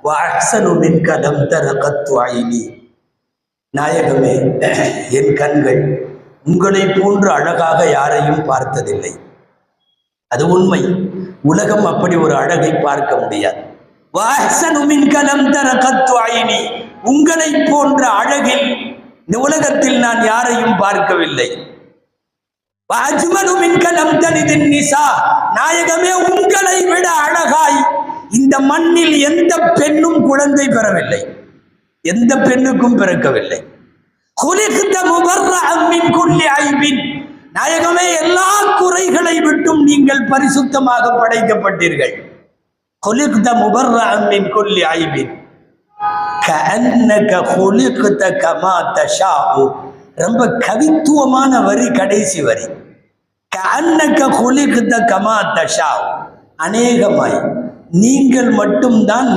வஅஹ்ஸனு மின்க லம் தர கத்து ஐனி. நாயகமே, என் கண்கள் உங்களை போன்று அழகாக யாரையும் பார்த்ததில்லை. அது உண்மை. உலகம் அப்படி ஒரு அழகை பார்க்க முடியாது. வஅஹ்ஸனு மின்க லம் தர கத்து ஐனி. உங்களை போன்ற அழகில் இந்த உலகத்தில் நான் யாரையும் பார்க்கவில்லை. வஅஜ்மலு மின்க லம் தலிதின் நிசா. நாயகமே, உங்களை விட அழகாய் இந்த மண்ணில் எந்த பெண்ணும் குழந்தை பெறவில்லை, எந்த பெண்ணுக்கும் பிறக்கவில்லை. குலிக்த முபர்ரஅம் மின் குல்லி ஐபின். நாயகமே, எல்லா குறைகளை விட்டும் நீங்கள் பரிசுத்தமாக படைக்கப்பட்டீர்கள். குலிக்த முபர்ரஅம் மின் குல்லி ஐபின் கஅன்னக குலிக்த கமா தஷாஉ. ரொம்ப கவித்துவமான வரி, கடைசி வரி. கஅன்னக குலிக்த கமா தஷாஉ. அநேகமாய் நீங்கள் மட்டும்தான்